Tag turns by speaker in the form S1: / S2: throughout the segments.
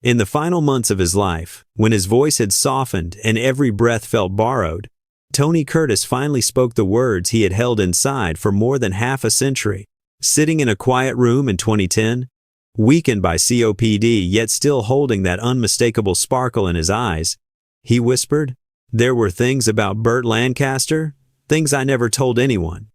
S1: In the final months of his life, when his voice had softened and every breath felt borrowed, Tony Curtis finally spoke the words he had held inside for more than half a century. Sitting in a quiet room in 2010, weakened by COPD yet still holding that unmistakable sparkle in his eyes, he whispered, "There were things about Burt Lancaster, things I never told anyone."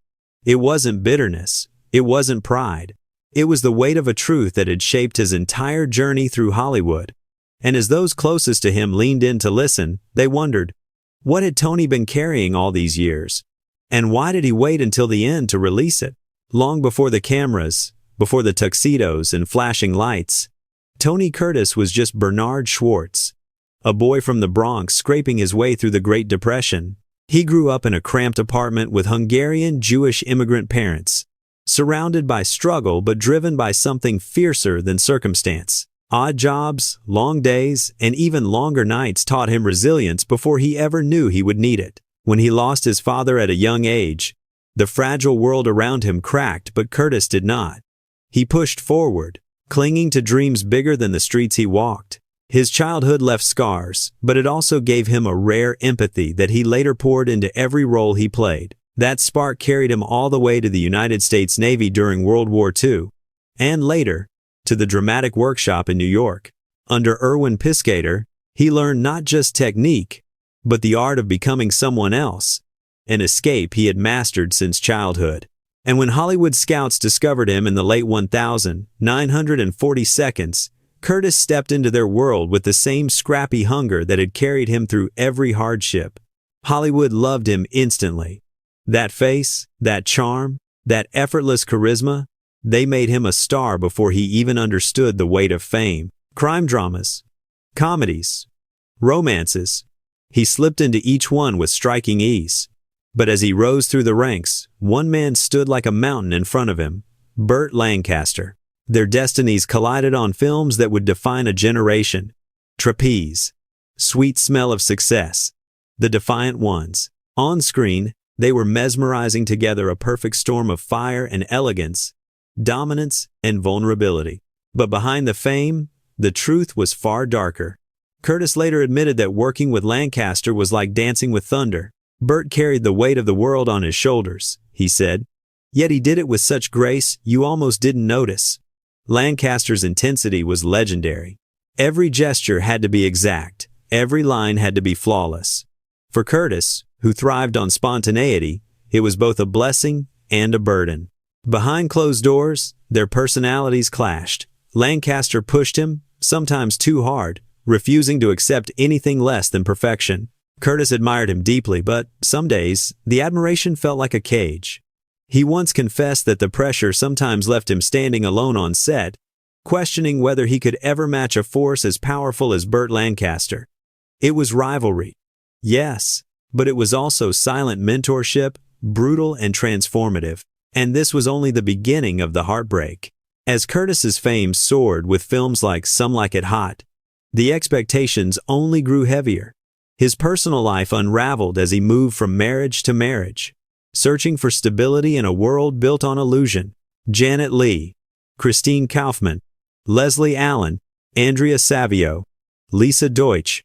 S1: It wasn't bitterness, it wasn't pride. It was the weight of a truth that had shaped his entire journey through Hollywood. And as those closest to him leaned in to listen, they wondered, what had Tony been carrying all these years? And why did he wait until the end to release it? Long before the cameras, before the tuxedos and flashing lights, Tony Curtis was just Bernard Schwartz, a boy from the Bronx scraping his way through the Great Depression. He grew up in a cramped apartment with Hungarian Jewish immigrant parents, surrounded by struggle but driven by something fiercer than circumstance. Odd jobs, long days, and even longer nights taught him resilience before he ever knew he would need it. When he lost his father at a young age, the fragile world around him cracked, but Curtis did not. He pushed forward, clinging to dreams bigger than the streets he walked. His childhood left scars, but it also gave him a rare empathy that he later poured into every role he played. That spark carried him all the way to the United States Navy during World War II, and later, to the dramatic workshop in New York. Under Erwin Piscator, he learned not just technique, but the art of becoming someone else, an escape he had mastered since childhood. And when Hollywood scouts discovered him in the late 1942, Curtis stepped into their world with the same scrappy hunger that had carried him through every hardship. Hollywood loved him instantly. That face, that charm, that effortless charisma, they made him a star before he even understood the weight of fame. Crime dramas, comedies, romances. He slipped into each one with striking ease. But as he rose through the ranks, one man stood like a mountain in front of him, Burt Lancaster. Their destinies collided on films that would define a generation. Trapeze, Sweet Smell of Success, The Defiant Ones. On screen, they were mesmerizing together, a perfect storm of fire and elegance, dominance and vulnerability. But behind the fame, the truth was far darker. Curtis later admitted that working with Lancaster was like dancing with thunder. Burt carried the weight of the world on his shoulders, he said. Yet he did it with such grace you almost didn't notice. Lancaster's intensity was legendary. Every gesture had to be exact. Every line had to be flawless. For Curtis, who thrived on spontaneity, it was both a blessing and a burden. Behind closed doors, their personalities clashed. Lancaster pushed him, sometimes too hard, refusing to accept anything less than perfection. Curtis admired him deeply, but some days, the admiration felt like a cage. He once confessed that the pressure sometimes left him standing alone on set, questioning whether he could ever match a force as powerful as Burt Lancaster. It was rivalry, yes, but it was also silent mentorship, brutal and transformative. And this was only the beginning of the heartbreak. As Curtis's fame soared with films like Some Like It Hot, the expectations only grew heavier. His personal life unraveled as he moved from marriage to marriage, searching for stability in a world built on illusion. Janet Leigh, Christine Kaufman, Leslie Allen, Andrea Savio, Lisa Deutsch,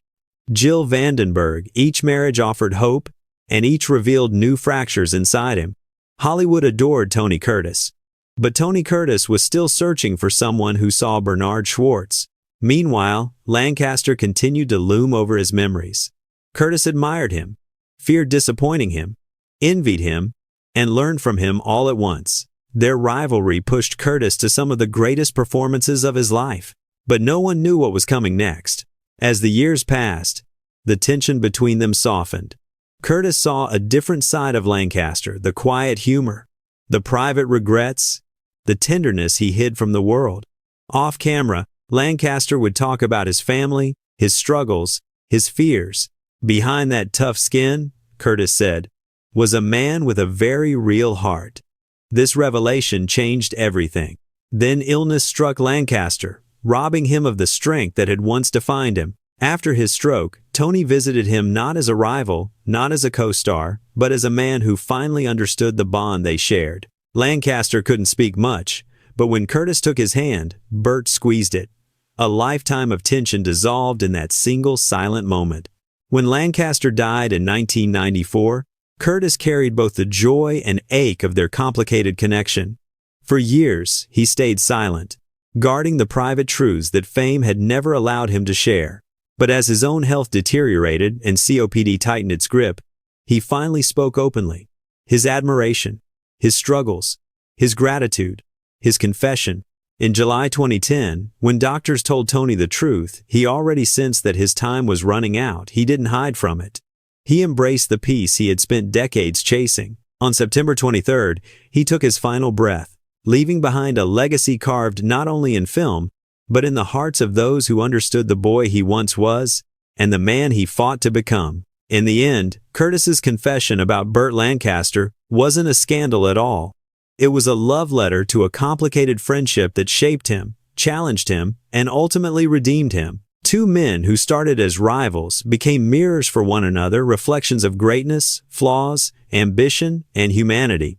S1: Jill Vandenberg. Each marriage offered hope, and each revealed new fractures inside him. Hollywood adored Tony Curtis, but Tony Curtis was still searching for someone who saw Bernard Schwartz. Meanwhile, Lancaster continued to loom over his memories. Curtis admired him, feared disappointing him, envied him, and learned from him all at once. Their rivalry pushed Curtis to some of the greatest performances of his life, but no one knew what was coming next. As the years passed, the tension between them softened. Curtis saw a different side of Lancaster, the quiet humor, the private regrets, the tenderness he hid from the world. Off camera, Lancaster would talk about his family, his struggles, his fears. Behind that tough skin, Curtis said, was a man with a very real heart. This revelation changed everything. Then illness struck Lancaster, robbing him of the strength that had once defined him. After his stroke, Tony visited him not as a rival, not as a co-star, but as a man who finally understood the bond they shared. Lancaster couldn't speak much, but when Curtis took his hand, Burt squeezed it. A lifetime of tension dissolved in that single silent moment. When Lancaster died in 1994, Curtis carried both the joy and ache of their complicated connection. For years, he stayed silent, guarding the private truths that fame had never allowed him to share. But as his own health deteriorated and COPD tightened its grip, he finally spoke openly. His admiration, his struggles, his gratitude, his confession. In July 2010, when doctors told Tony the truth, he already sensed that his time was running out. He didn't hide from it. He embraced the peace he had spent decades chasing. On September 23rd, he took his final breath, leaving behind a legacy carved not only in film, but in the hearts of those who understood the boy he once was and the man he fought to become. In the end, Curtis's confession about Burt Lancaster wasn't a scandal at all. It was a love letter to a complicated friendship that shaped him, challenged him, and ultimately redeemed him. Two men who started as rivals became mirrors for one another, reflections of greatness, flaws, ambition, and humanity.